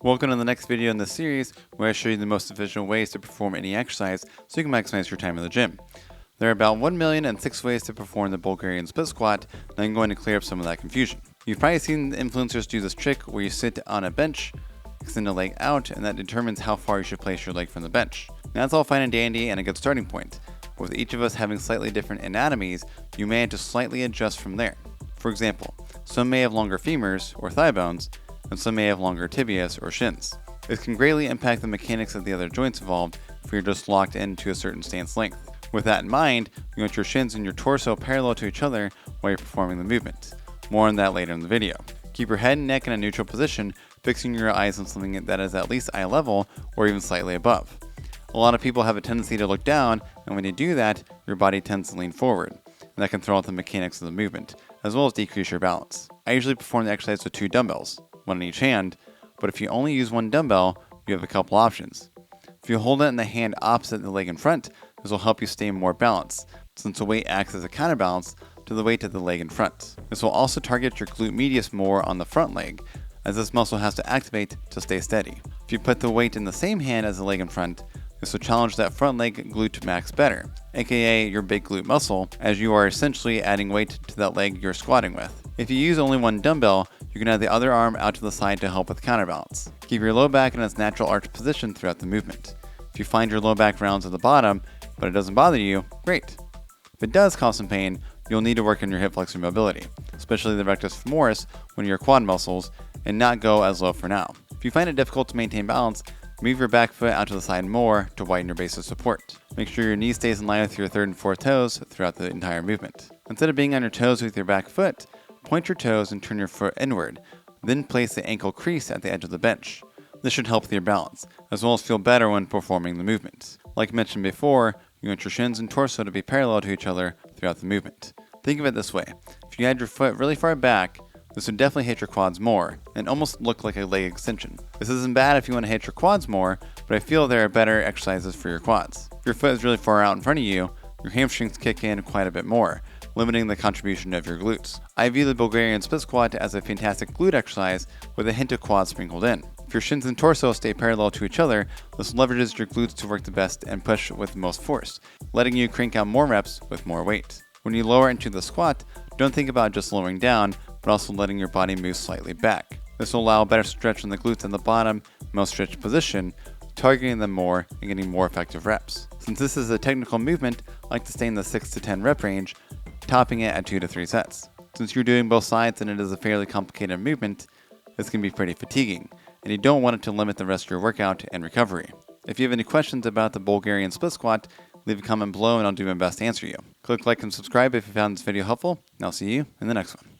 Welcome to the next video in this series where I show you the most efficient ways to perform any exercise so you can maximize your time in the gym. There are about 1,006 ways to perform the Bulgarian split squat, and I'm going to clear up some of that confusion. You've probably seen the influencers do this trick where you sit on a bench, extend a leg out, and that determines how far you should place your leg from the bench. Now that's all fine and dandy and a good starting point, but with each of us having slightly different anatomies, you may have to slightly adjust from there. For example, some may have longer femurs or thigh bones, and some may have longer tibias or shins. This can greatly impact the mechanics of the other joints involved if you're just locked into a certain stance length. With that in mind, you want your shins and your torso parallel to each other while you're performing the movement. More on that later in the video. Keep your head and neck in a neutral position, fixing your eyes on something that is at least eye level or even slightly above. A lot of people have a tendency to look down, and when you do that, your body tends to lean forward, and that can throw out the mechanics of the movement, as well as decrease your balance. I usually perform the exercise with 2 dumbbells, one in each hand, but if you only use 1 dumbbell, you have a couple options. If you hold it in the hand opposite the leg in front, this will help you stay more balanced, since the weight acts as a counterbalance to the weight of the leg in front. This will also target your glute medius more on the front leg, as this muscle has to activate to stay steady. If you put the weight in the same hand as the leg in front, this will challenge that front leg glute max better, aka your big glute muscle, as you are essentially adding weight to that leg you're squatting with. If you use only 1 dumbbell, you can add the other arm out to the side to help with counterbalance. Keep your low back in its natural arch position throughout the movement. If you find your low back rounds at the bottom, but it doesn't bother you, great. If it does cause some pain, you'll need to work on your hip flexor mobility, especially the rectus femoris when your quad muscles, and not go as low for now. If you find it difficult to maintain balance, move your back foot out to the side more to widen your base of support. Make sure your knee stays in line with your 3rd and 4th toes throughout the entire movement. Instead of being on your toes with your back foot, point your toes and turn your foot inward, then place the ankle crease at the edge of the bench. This should help with your balance, as well as feel better when performing the movement. Like mentioned before, you want your shins and torso to be parallel to each other throughout the movement. Think of it this way: if you had your foot really far back, this would definitely hit your quads more, and almost look like a leg extension. This isn't bad if you want to hit your quads more, but I feel there are better exercises for your quads. If your foot is really far out in front of you, your hamstrings kick in quite a bit more, limiting the contribution of your glutes. I view the Bulgarian split squat as a fantastic glute exercise with a hint of quad sprinkled in. If your shins and torso stay parallel to each other, this leverages your glutes to work the best and push with the most force, letting you crank out more reps with more weight. When you lower into the squat, don't think about just lowering down, but also letting your body move slightly back. This will allow a better stretch on the glutes in the bottom, most stretched position, targeting them more and getting more effective reps. Since this is a technical movement, I like to stay in the 6 to 10 rep range, topping it at 2 to 3 sets. Since you're doing both sides and it is a fairly complicated movement, this can be pretty fatiguing, and you don't want it to limit the rest of your workout and recovery. If you have any questions about the Bulgarian split squat, leave a comment below and I'll do my best to answer you. Click like and subscribe if you found this video helpful, and I'll see you in the next one.